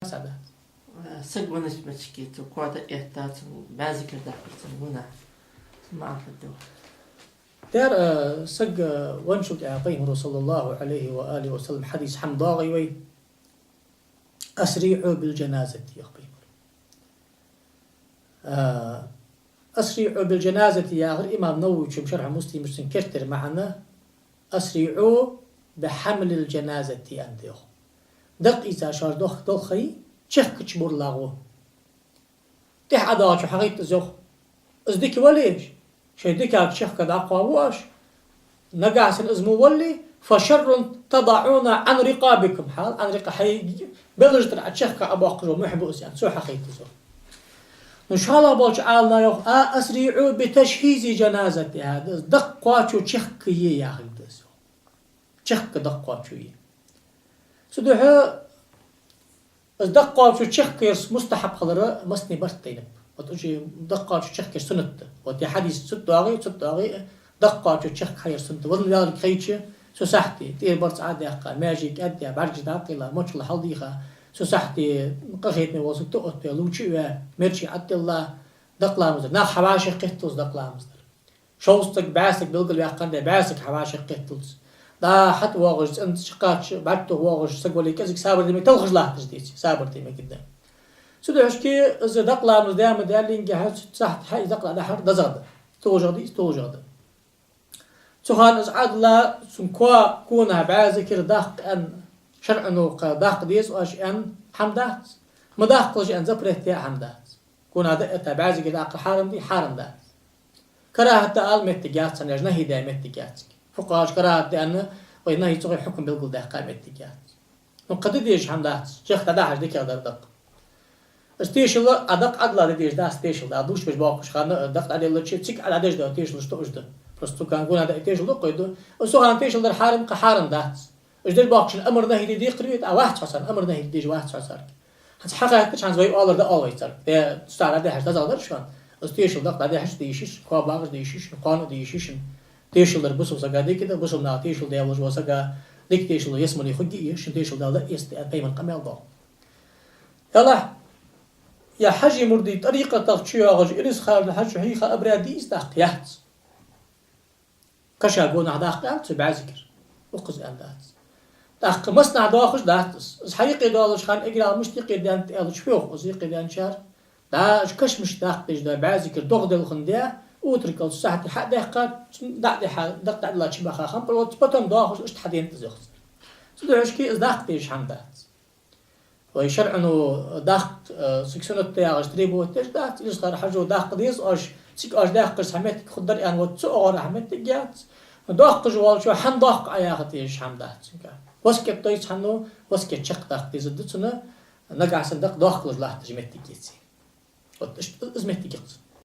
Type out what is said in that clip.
سعادة سقونش مشكيت وقوات إحتاج بعض كده يسمونه ما أعرف الدول دار سق ونشك أعطيه صلى الله عليه وآله وسلم حديث حمضاغي وي أسريعوا بالجنازة يخبي أسريعوا بالجنازة يا غير إمام نووي شرح مسلم كرتر معنا أسريعوا بحمل الجنازة أنديو دق إذا شار دخي شخ كشبور لاغو تح عداش حقيقة زخ ازدك وليش شيدك شخ كدا قواش نقعس الازمو ولي فشر تضعون عن رقابكم حال عن رقاب حي بلجتر عشخ أبو أقرو محبوس يعني سو حقيقة زخ إن شاء الله بوش عالنا يوخ أسريعوا بتجهيز جنازة هذا دق قواتشو شخ كيه يا أخي دزو شخ دق قواتشو سدوها دقة شو تشخكيرس مستحب خضراء مسني برتينب وتجي دقة شو تشخكير سنة وتي حديث ست دقائق دقة شو تشخكير سنة وضل ذلك خيتش سو سحتي تير برت عادي أقا ماجيك أدي برج داقيلا ماتش الحلديخة سو سحتي قخيتني وصل تقط لوشي مرشي عدي الله دقلا مزر ناخ حواشي قتلز دقلا مزر شوستك بعاسك بلقل يقان ده بعاسك حواشي قتلز دا حتى واغش انت شقاش بعته واغش سقولي كذا سابر دي تلخش لا تجديتي سابر دي ما قدام سودو حشكي از دقلا مزدام دالين جهات صح حي دقلا ده حر دزاد توجد سخان از عدلا سنكوا كونها بعذكر داق ان شرع نوق داق ديس واش ان حمدات مداق ان زبرت يا حمدات كون هذا تبعذك داق حارم دي حارم ده كراهه ال متجات سنجنا هدايه متجات فقاش قرات لأنه وإنه يتغير حكم بالقول ده قائمة التجارة نقدر ديش حمدات شيخ تداعش ديك هذا دق استيش الله أدق عدلا ديش ده استيش الله أدوش بيش باقش خانة دق على الله شيء تيك على ديش ده تيش الله شتوش ده بس كان قلنا ده تيش الله قيده وسوها تيش الله الحارم كحارم ده إيش باقش الأمر ده دي قريت واحد حسن أمر ده ديش واحد حسن هت حقيقة كش عن زوي الله ده الله يصير ده تستعرض ده هذا زادر شون استيش الله ده هش ديشش كوا باقش ديشش قانون ديشش تيشلر بسوا سجا دي كده بسوا نا تيشل ده ولا جوا سجا ديك تيشل يسمى يخدي شن تيشل ده لا يست بيمن قمال ده يلا يا حجي مردي طريقة تغشيا غج إرس خال حج هي خا أبرادي استحقيات كشا قونا داخل بعذكر وقز أندات داخل مصنع داخل داتس حقيقي دالش خان إجرا مشتقي دان تألش فيوق وزيقي دان شار دا كش مش داخل ده بعذكر دغدل خنديا وترك الساعة حق دقات دق دق الله تشبه خام بروت بتم داخل إيش تحدين تزخ سدوش كي إزداق تيش حمدات ويشرع إنه دق سكسونة تياغش تريبو تيش دق إيش صار حاجة دق ديس أش سك أش دق قرص حمت خدر أن وتسوق حمت جات دق جوال شو حن دق أياها تيش حمدات وسكت تيش حنو وسكت شق دق تيز دتسنا نجع صندق دق لله تجمت تيجي وتش إزمت تيجي